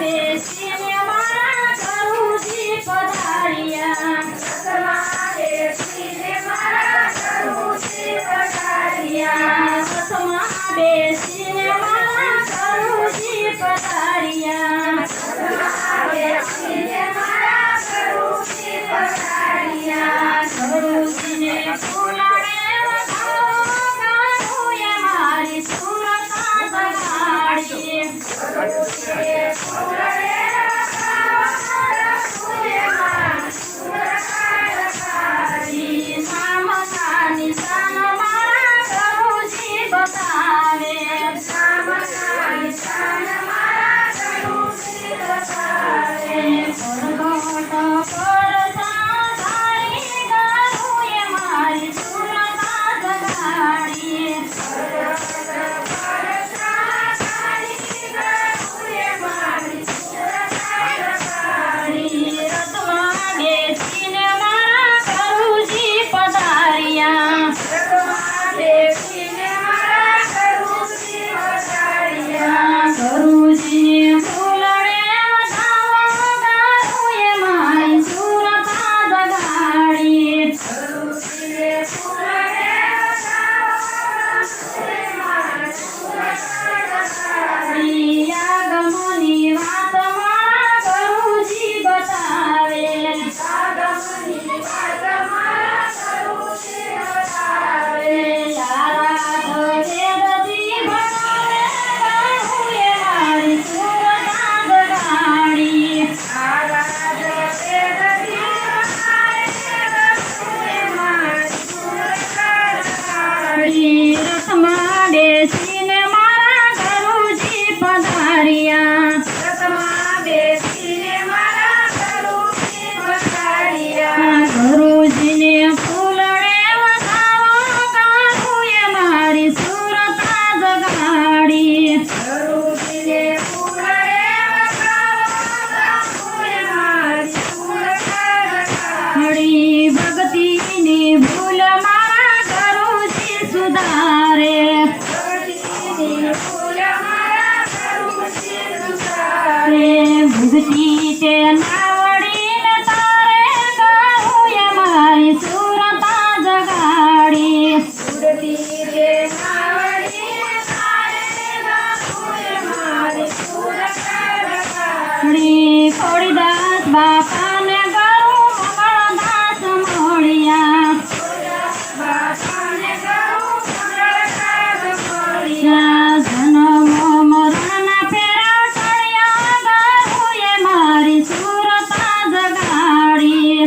બેસીને મારા ગુરુજી પધાર્યા. રથમાં બેસીને મારા ગુરુજી પધાર્યા. રથમાં બેસીને મારા ગુરુજી પધાર્યા. રથમાં બેસીને મારા ગુરુજી પધાર્યા. ગુરુજીને ફૂલાડે ગારુએ મારી સુરતા જગાડી. ગુરુજીને ફૂલાડે ગારુએ મારી સુરતા જગાડી. નામના નિશાન મારા ગુરુજી બતાવે. નામના નિશાન મારા ગુરુજી બતાવે. રથમાં બેસીને મારા ગુરુજી પધાર્યા. રથમાં બેસીને મારા ગુરુજી પધાર્યા. ગુરુજીને ફૂલડે વધાવો ગારુએ મારી સુરતા જગાડી. ગુરુજીને ફૂલડે વધાવો ગારુએ મારી સુરતા જગાડી. ભક્તિની ભૂલ મારા ગુરુજી સુધારે. ભક્તિ તે નાવડીને તારે ગારુએ મારી સુરતા જગાડી. ભક્તિ તે નાવડીને તારે ગારુએ મારી સુરતા જગાડી. ખોડીદાસ બાપાને ગરુ મંગળદાસ મળ્યા. જન્મ મરણના ફેરા ચડ્યા ગારુએ મારી સુરતા જગાડી.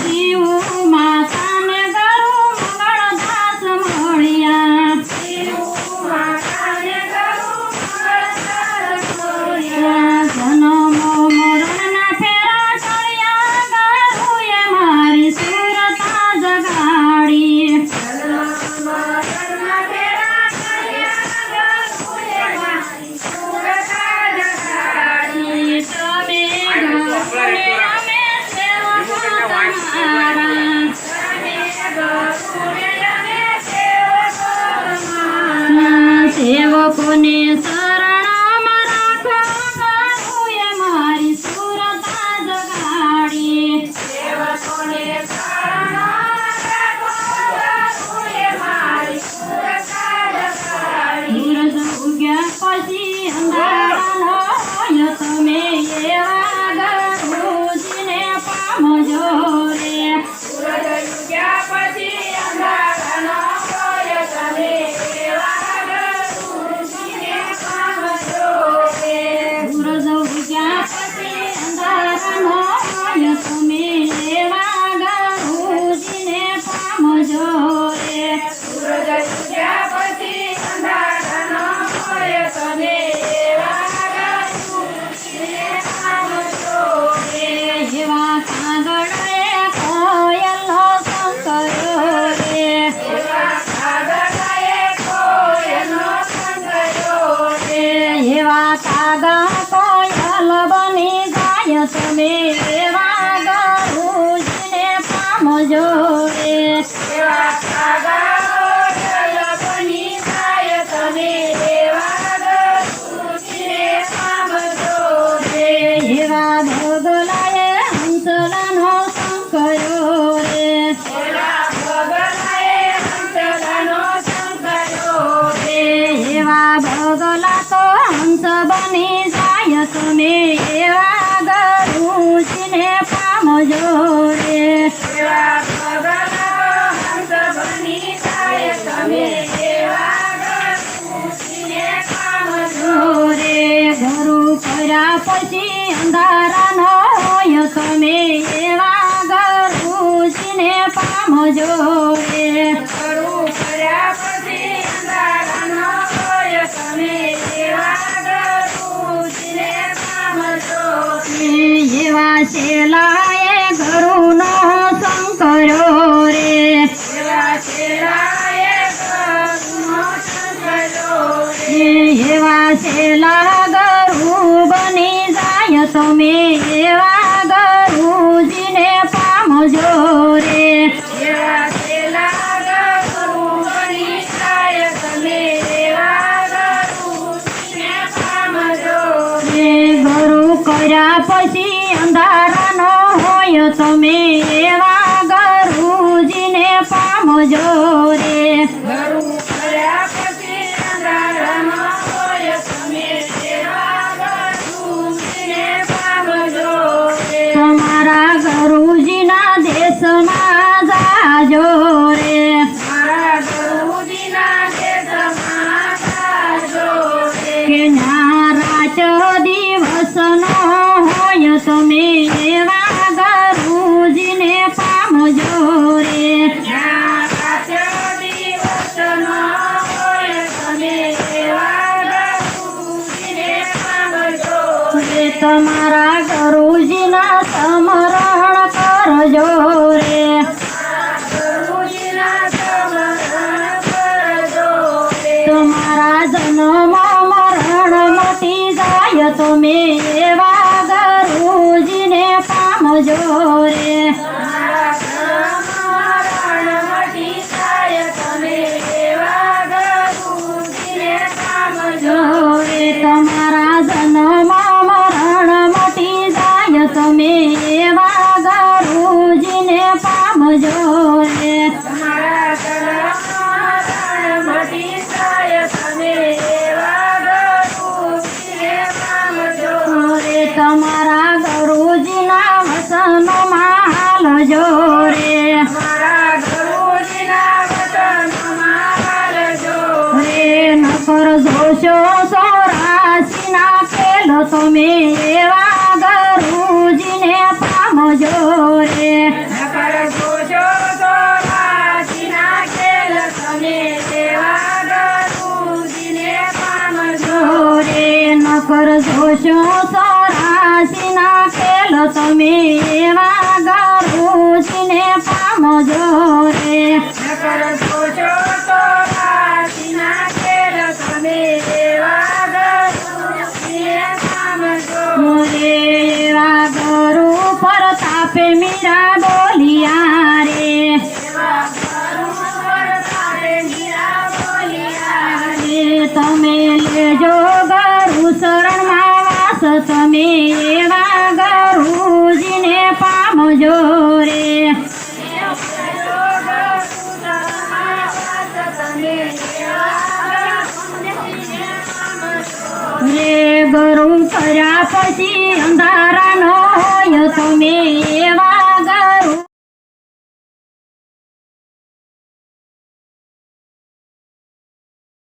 જીવ માતાને ગરુ મંગળદાસ મળ્યા. જન્મ મરણના ફેરા ચડ્યા ગારુએ મારી સુરતા જગાડી. તમે ગુરુને અમે સેવકો તમારા. સેવકોને શરણમાં રાખો ગારુએ મારી સુરતા જગાડી. સેવકોને શરણમાં રાખો ગારુએ મારી સુરતા જગાડી. સૂરજ ઉગ્યા પછી અંધારાનો હોય તમે એવા ગુરુજીને પામજો રે. સૂરજ ઉગ્યા પછી અંધારાનો હોય તમે એવા ગુરુજીને પામજો રે. સૂરજ ઉગ્યા પછી અંધારાનો હોય તમે એવા ગુરુજીને પામજો રે. સૂરજ ઉગ્યા પછી અંધારાનો હોય તમે એવા ગુરુજીને પામજો રે. એવા કાગળે કોયલનો સંગ કર્યો રે. એવા કાગળે કોયલનો સંગ કર્યો રે. એવા કાગળ કોયલ બની જાય તમે એવા ગુરુજીને પામજો રે. એવા ગાઓ જય બની જાય તમે એવા ગુરુજીને પામજો રે એવા ભગલાએ હંસલાનો સંગ કર્યો રે એવા ભગલાએ હંસલાનો સંગ કર્યો રે એવા ભગલા તો હંસ બની જાય તમે એવા ગુરુજીને પામજો રે એવા ભગલા હંસ બની જાય તમે એવા ગુરુજીને પામજો રે ગુરુ કર્યા પછી અંધારાનો હોય તમે એવા ગુરુજીને પામજો રે ગુરુ કર્યા પછી અંધારાનો હોય તમે એવા ગુરુજીને પામજો રે એવા શેલાએ ગુરુનો સંગ કર્યો રે એવા શેલાએ ગુરુનો સંગ કર્યો રે એવા શેલા ગુરુ બની જાય તમે એવા ગુરુજીને પામજો રે એવા શેલા ગુરુ બની જાય તમે એવા ગુરુજીને પામજો રે ગુરુ કર્યા પછી અંધારાનો હોય તમે એવા ગુરુજીને પામજો રે ગુરુ કર્યા પછી અંધારાનો હોય તમે એવા ગુરુજીને પામજો રે તમારા ગુરુજીના દેશમાં જાજો રે મારા ગુરુજીના દેશમાં જાજો રે કે ન્યા રાત દિવસનો હોય તમે એવા ગુરુજીને પામજો રે ન્યા રાત દિવસનો હોય તમે એવા ગુરુજીને પામજો રે તમારા ગુરુજીના સ્મરણ કરજો રે ગુરુજીના સ્મરણ કરજો રે તમારા જન્મ મરણ મટી જાય તમે એવા ગુરુજીને પામજો રે તમારા જન્મ મરણ મટી જાય તમે એવા ગુરુજીને પામજો રે તમારા જન્મ મરણ મટી જાય તમે એવા ગુરુજીને પામજો રે તમારા જન્મ મરણ મટી જાય તમે એવા ગુરુજીને પામજો રે તમારા ગુરુજીના વચનોમાં હાલજો રે મારા ગુરુજીના વચનોમાં હાલજો રે નકર જોશો 84 ના ખેલ તમે એવા ગુરુજીને પામજો રે નકર જોશો 84 ના ખેલ તમે એવા ગુરુજીને પામજો રે નકર જોશો 84 ના ખેલ તમે એવા ગુરુજીને પામજો રે નકર જોશો 84 ના ખેલ તમે એવા ગુરુજીને પામજો રે એવા ગુરુ પ્રતાપે મીરા બોલિયા રે એવા ગુરુ પ્રતાપે મીરા બોલિયા રે તમે લેજો ગુરુ શરણમાં વાસ તમે એવા ગુરુજીને પામજો રે રે ગુરુ કર્યા પછી અંધારાનો હોય તમે